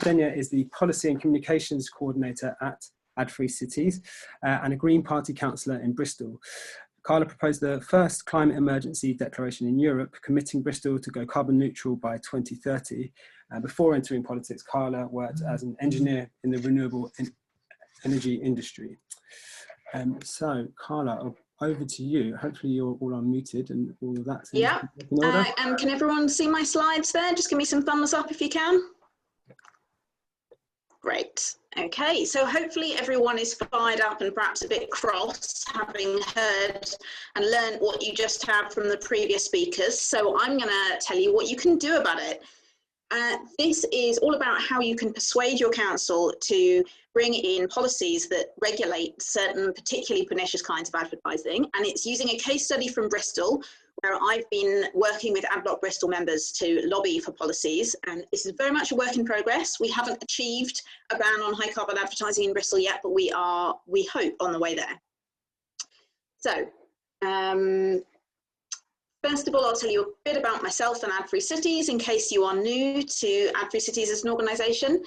Denyer is the Policy and Communications Coordinator at Adfree Cities and a Green Party councillor in Bristol. Carla proposed the first climate emergency declaration in Europe, committing Bristol to go carbon neutral by 2030. Before entering politics, Carla worked as an engineer in the renewable energy industry. So, Carla, over to you. Hopefully you're all unmuted and all of that's in order. And can everyone see my slides there? Just give me some thumbs up if you can. Great. Okay, so hopefully everyone is fired up and perhaps a bit cross, having heard and learned what you just have from the previous speakers. So I'm going to tell you what you can do about it. This is all about how you can persuade your council to bring in policies that regulate certain particularly pernicious kinds of advertising. And it's using a case study from Bristol, where I've been working with AdBlock Bristol members to lobby for policies. And this is very much a work in progress. We haven't achieved a ban on high carbon advertising in Bristol yet, but we hope, on the way there. So, first of all, I'll tell you a bit about myself and Adfree Cities in case you are new to Adfree Cities as an organisation.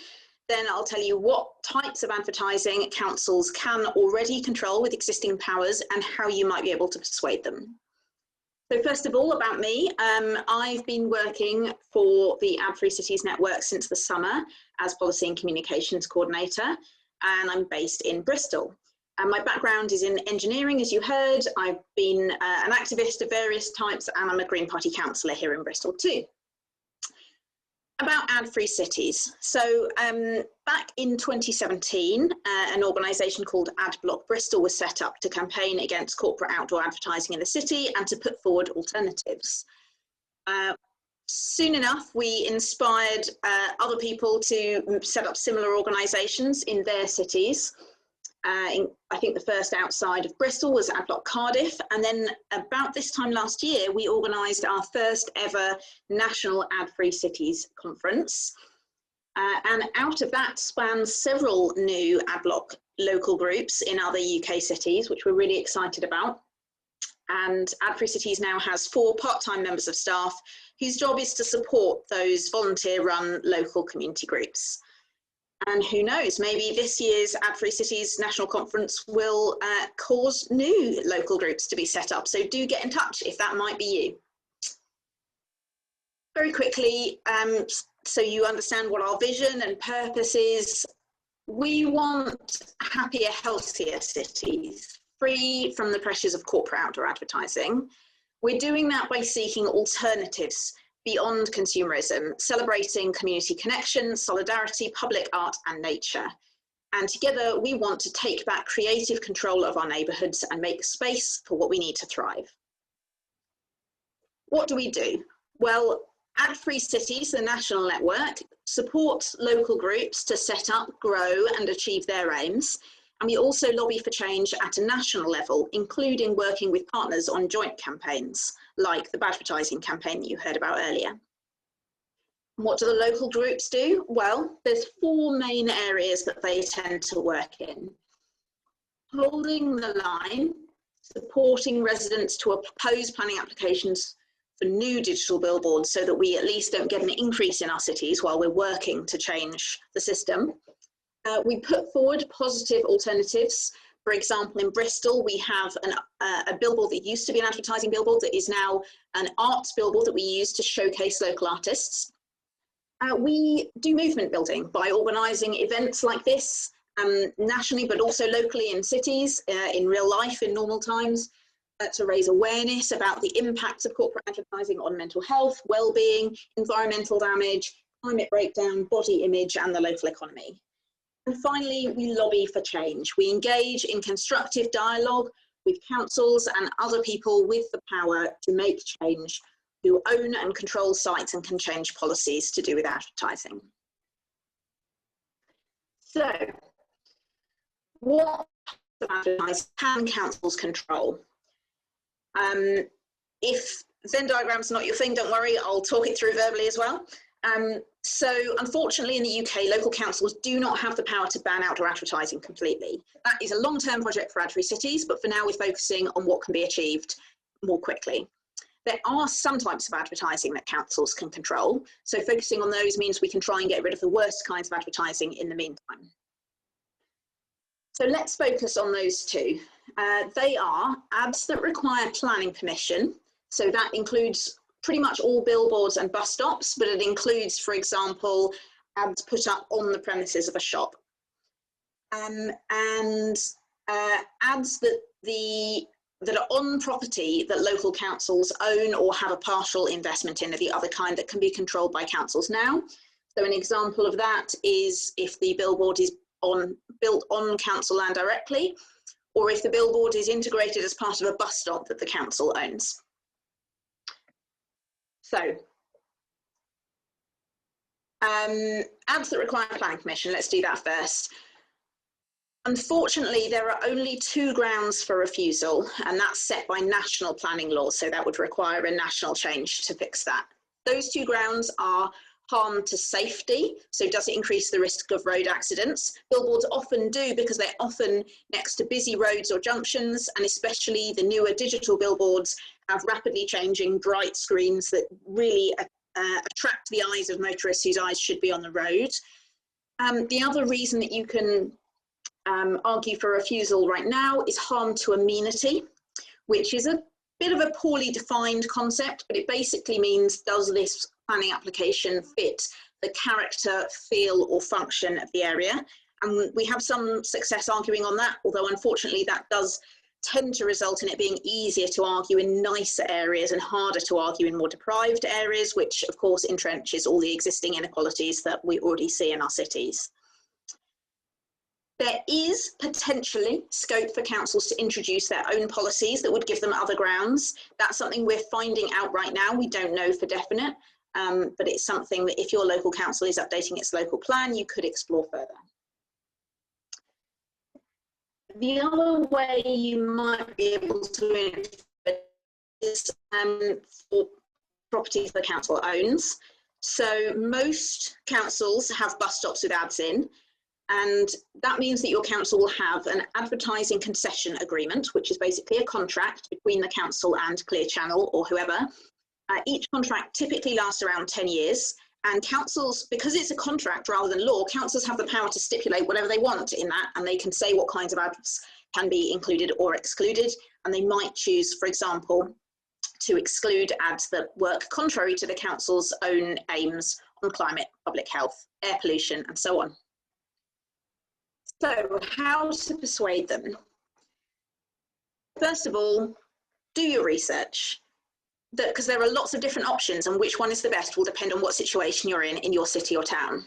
Then I'll tell you what types of advertising councils can already control with existing powers and how you might be able to persuade them. So first of all, about me, I've been working for the Adfree Cities network since the summer as Policy and Communications Coordinator, and I'm based in Bristol. And my background is in engineering, as you heard. I've been an activist of various types, and I'm a Green Party councillor here in Bristol too. About Adfree Cities. So back in 2017, an organisation called AdBlock Bristol was set up to campaign against corporate outdoor advertising in the city and to put forward alternatives. Soon enough, we inspired other people to set up similar organisations in their cities. I think the first outside of Bristol was AdBlock Cardiff, and then about this time last year we organised our first ever national Adfree Cities conference, and out of that spans several new AdBlock local groups in other UK cities, which we're really excited about. And Adfree Cities now has 4 part-time members of staff whose job is to support those volunteer-run local community groups. And who knows, maybe this year's Adfree Cities National Conference will cause new local groups to be set up. So do get in touch if that might be you. Very quickly, so you understand what our vision and purpose is. We want happier, healthier cities, free from the pressures of corporate outdoor advertising. We're doing that by seeking alternatives beyond consumerism, celebrating community connection, solidarity, public art and nature. And together we want to take back creative control of our neighbourhoods and make space for what we need to thrive. What do we do? Well, Adfree Cities, the national network, supports local groups to set up, grow and achieve their aims. And we also lobby for change at a national level, including working with partners on joint campaigns, like the advertising campaign that you heard about earlier. What do the local groups do? Well, there's 4 main areas that they tend to work in. Holding the line, supporting residents to oppose planning applications for new digital billboards so that we at least don't get an increase in our cities while we're working to change the system. We put forward positive alternatives. For example, in Bristol, we have a billboard that used to be an advertising billboard that is now an arts billboard that we use to showcase local artists. We do movement building by organising events like this nationally, but also locally in cities, in real life, in normal times, to raise awareness about the impacts of corporate advertising on mental health, well-being, environmental damage, climate breakdown, body image, and the local economy. And finally, we lobby for change. We engage in constructive dialogue with councils and other people with the power to make change, who own and control sites and can change policies to do with advertising. So, what advertising can councils control? If Venn diagram's not your thing, don't worry, I'll talk it through verbally as well. So unfortunately in the UK, local councils do not have the power to ban outdoor advertising completely. That is a long-term project for Adfree Cities, but for now we're focusing on what can be achieved more quickly. There are some types of advertising that councils can control, so focusing on those means we can try and get rid of the worst kinds of advertising in the meantime. So let's focus on those two. They are ads that require planning permission, so that includes pretty much all billboards and bus stops, but it includes, for example, ads put up on the premises of a shop. And ads that are on property that local councils own or have a partial investment in are the other kind that can be controlled by councils now. So an example of that is if the billboard is built on council land directly, or if the billboard is integrated as part of a bus stop that the council owns. So, ads that require planning permission, let's do that first. Unfortunately, there are only 2 grounds for refusal, and that's set by national planning laws, so that would require a national change to fix that. Those 2 grounds are harm to safety, so does it increase the risk of road accidents? Billboards often do, because they're often next to busy roads or junctions, and especially the newer digital billboards have rapidly changing bright screens that really attract the eyes of motorists whose eyes should be on the road. The other reason that you can argue for refusal right now is harm to amenity, which is a bit of a poorly defined concept, but it basically means, does this planning application fit the character, feel or function of the area? And we have some success arguing on that, although unfortunately that does tend to result in it being easier to argue in nicer areas and harder to argue in more deprived areas, which of course entrenches all the existing inequalities that we already see in our cities. There is potentially scope for councils to introduce their own policies that would give them other grounds. That's something we're finding out right now. We don't know for definite, but it's something that if your local council is updating its local plan, you could explore further. The other way you might be able to is for properties the council owns. So most councils have bus stops with ads in, and that means that your council will have an advertising concession agreement, which is basically a contract between the council and Clear Channel or whoever. Each contract typically lasts around 10 years, and councils, because it's a contract rather than law, councils have the power to stipulate whatever they want in that, and they can say what kinds of ads can be included or excluded, and they might choose, for example, to exclude ads that work contrary to the council's own aims on climate, public health, air pollution, and so on. So, how to persuade them? First of all, do your research, because there are lots of different options, and which one is the best will depend on what situation you're in your city or town.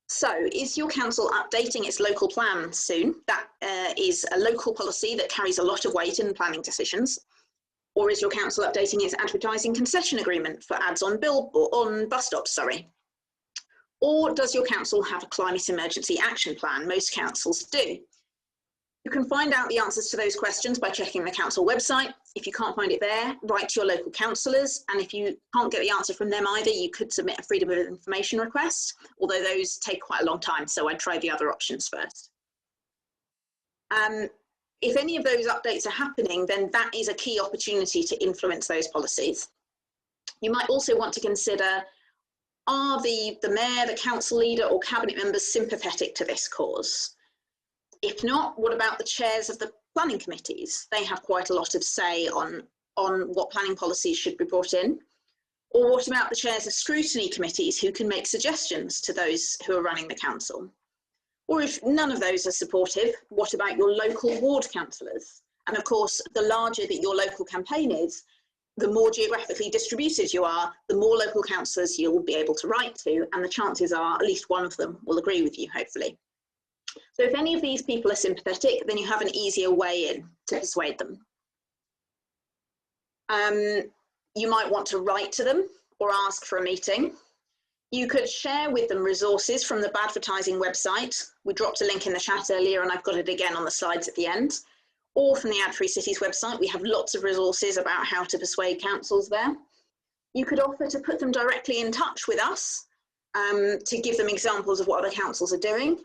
So, is your council updating its local plan soon? That is a local policy that carries a lot of weight in planning decisions. Or is your council updating its advertising concession agreement for ads on bus stops, sorry? Or does your council have a climate emergency action plan? Most councils do. You can find out the answers to those questions by checking the council website. If you can't find it there, write to your local councillors. And if you can't get the answer from them either, you could submit a Freedom of Information request, although those take quite a long time, so I'd try the other options first. If any of those updates are happening, then that is a key opportunity to influence those policies. You might also want to consider, are the mayor, the council leader or cabinet members sympathetic to this cause? If not, what about the chairs of the planning committees? They have quite a lot of say on what planning policies should be brought in. Or what about the chairs of scrutiny committees who can make suggestions to those who are running the council? Or if none of those are supportive, what about your local ward councillors? And of course, the larger that your local campaign is, the more geographically distributed you are, the more local councillors you'll be able to write to, and the chances are at least one of them will agree with you, hopefully. So if any of these people are sympathetic, then you have an easier way in to persuade them. You might want to write to them or ask for a meeting. You could share with them resources from the Badvertising website. We dropped a link in the chat earlier and I've got it again on the slides at the end. Or from the Adfree Cities website, we have lots of resources about how to persuade councils there. You could offer to put them directly in touch with us to give them examples of what other councils are doing.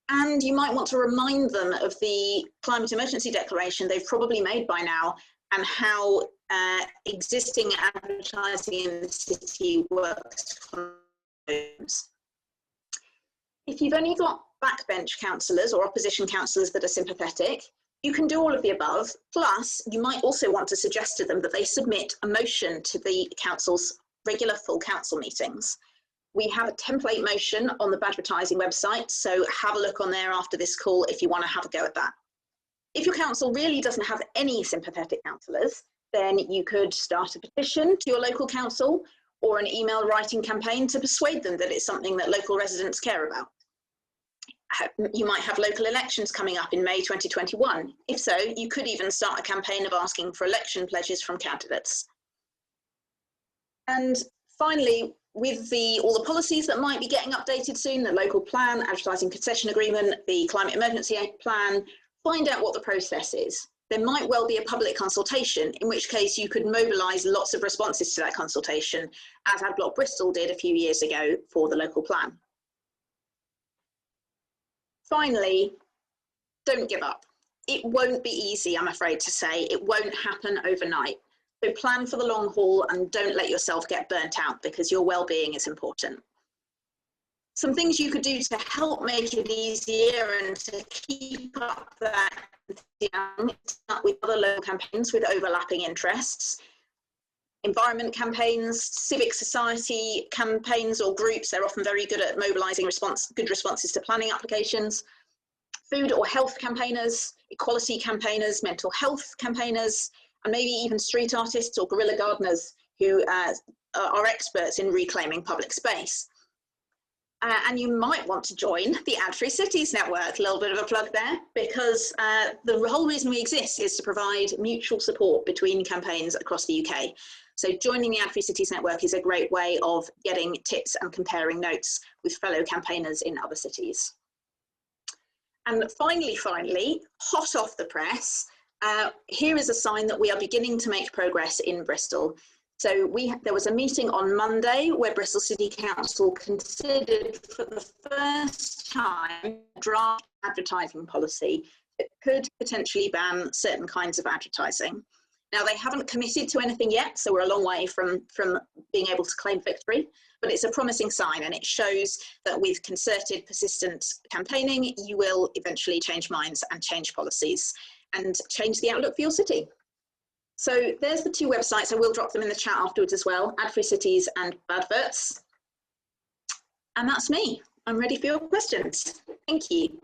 And you might want to remind them of the climate emergency declaration they've probably made by now and how existing advertising in the city works for homes. If you've only got backbench councillors or opposition councillors that are sympathetic, you can do all of the above, plus you might also want to suggest to them that they submit a motion to the council's regular full council meetings. We have a template motion on the Badvertising website, so have a look on there after this call if you want to have a go at that. If your council really doesn't have any sympathetic councillors, then you could start a petition to your local council or an email writing campaign to persuade them that it's something that local residents care about. You might have local elections coming up in May 2021. If so, you could even start a campaign of asking for election pledges from candidates. And finally, with all the policies that might be getting updated soon, the local plan, advertising concession agreement, the climate emergency plan, find out what the process is. There might well be a public consultation, in which case you could mobilise lots of responses to that consultation, as Adblock Bristol did a few years ago for the local plan. Finally, don't give up. It won't be easy, I'm afraid to say. It won't happen overnight. So plan for the long haul and don't let yourself get burnt out, because your well-being is important. Some things you could do to help make it easier and to keep up that with other local campaigns with overlapping interests. Environment campaigns, civic society campaigns or groups, they're often very good at mobilising good responses to planning applications. Food or health campaigners, equality campaigners, mental health campaigners, and maybe even street artists or guerrilla gardeners who are experts in reclaiming public space. And you might want to join the Adfree Cities network, a little bit of a plug there, because the whole reason we exist is to provide mutual support between campaigns across the UK. So joining the Adfree Cities network is a great way of getting tips and comparing notes with fellow campaigners in other cities. And finally, hot off the press, here is a sign that we are beginning to make progress in Bristol. So there was a meeting on Monday where Bristol City Council considered for the first time a draft advertising policy that could potentially ban certain kinds of advertising. Now, they haven't committed to anything yet, so we're a long way from being able to claim victory, but it's a promising sign, and it shows that with concerted, persistent campaigning, you will eventually change minds and change policies and change the outlook for your city. So there's the two websites. I will drop them in the chat afterwards as well, Adfree Cities and Adverts. And that's me. I'm ready for your questions. Thank you.